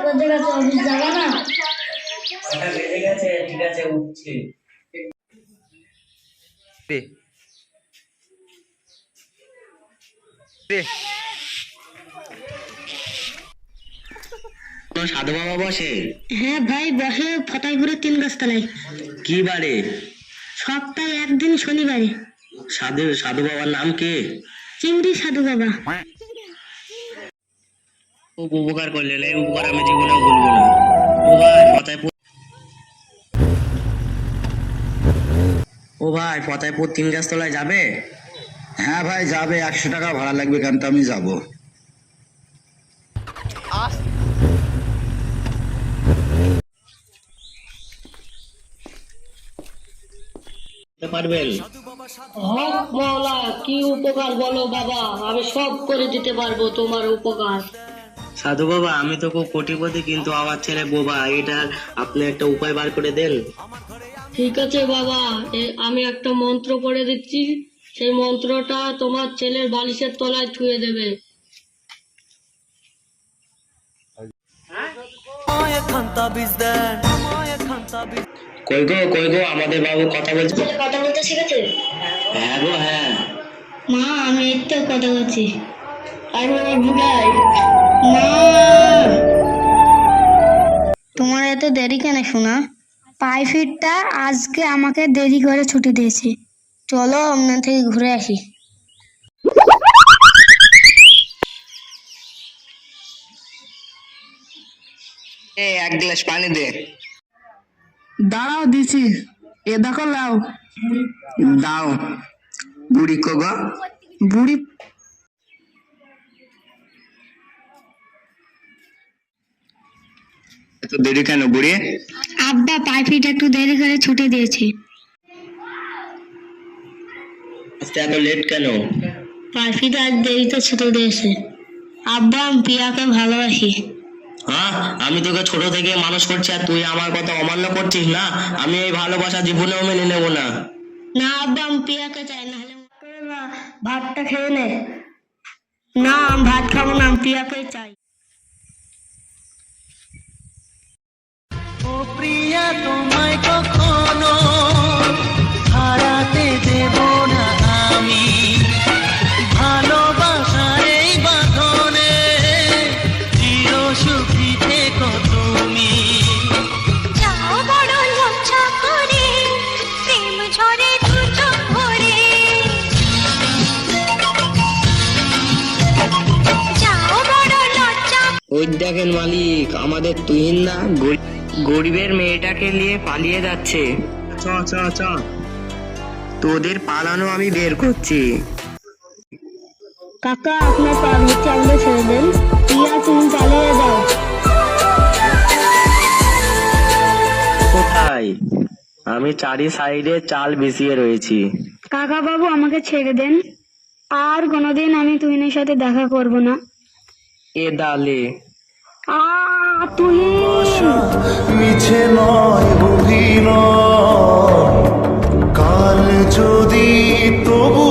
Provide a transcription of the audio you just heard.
বেজে গেছে, অফিস যাবে না? বেজে গেছে, ঠিক আছে উঠছি। সাধু বাবা বসে? হ্যাঁ ভাই বসে, ফটাইপুরের 3 গাছতলায়। কি বারে? সপ্তাহে একদিন শনিবারে। সাধু সাধু বাবার নাম কি? চিংড়ি সাধু বাবা। খুব উপকার করলেন, এই উপকার আমি জীবনেও ভুলবো না। ও ভাই ফতাইপুর, ও ভাই ফতাইপুর 3 গাছতলায় যাবে? হ্যাঁ ভাই যাবে, 100 টাকা ভাড়া লাগবে, কারণ তো আমি যাবো। পারবেন? হক মাওলা, কি উপকার বলো বাবা, আমি সব করে দিতে পারবো তোমার উপকার। সাধু বাবা আমি তো খুব কোটিপতি, কিন্তু আমার ছেলে বোবা, এটার আপনি একটা উপায় বার করে দেন। ঠিক আছে বাবা, আমি একটা মন্ত্র পড়ে দিচ্ছি, সেই মন্ত্রটা তোমার ছেলের বালিশের তলায় ছুঁয়ে দেবে। কই গো আমাদের বাবু কথা বলছে। কথা বলতে শিখেছে? হ্যাঁ গো হ্যাঁ। মা আমি এই তো কথা বলছি। আমি বুঝাই মা। তোমার এত দেরি কেন শোনা? পাইফিটটা আজকে আমাকে দেরি করে ছুটি দিয়েছে, চলো আমরা থেকে ঘুরে আসি। এক গ্লাস পানি দে। দাঁড়াও দিছি, এ দেখো লাও। দাও। বুড়ি কো গো? বুড়ি এত দেরি কেন বুড়ি? আব্বা পাইফিট একটু দেরি করে ছুটি দিয়েছে। আজকে এত লেট কেন? পাইফিট আজ দেরিতে ছুটি দিয়েছে। আব্বা আমি পিয়াকে ভালোবাসি। হ্যাঁ আমি তোকে ছোট থেকে মানুষ করছি, আর তুই আমার কথা অমান্য করছিস না? আমি এই ভালোবাসা জীবনেও মেনে নেবো না। না আব্বা আমি পিয়াকে চাই, না হলে ভাতটা খেয়ে নে। না আমি ভাত খাবো না, আমি পিয়াকে চাই। ও প্রিয়া তোমায় কখনো হারাতে দেব না আমি, ভালোবাসার এই বাঁধনে চির সুখী থেকো তুমি। যাও বড় লজ্জা করে, প্রেম ঝরে দু চোখ ভরে। যাও বড় লজ্জা। ওই দেখেন মালিক, আমাদের তুহিন না গরিবের মেয়েটাকে নিয়ে পালিয়ে যাচ্ছে। চ চ চ, তোদের পালানো আমি বের করছি। কাকা আপনার পা হচ্ছে, আমাদের ছেড়ে দেন। পিয়া তুমি চালিয়ে যাও। কোথায়? আমি চারি সাইডে চাল বিছিয়ে রয়েছি। কাকা বাবু আমাকে ছেড়ে দেন, আর কোনোদিন আমি তুহিনের সাথে দেখা করব না। এ ডালে তুহিন মিছে নয় গভীর, কাল যদি তবু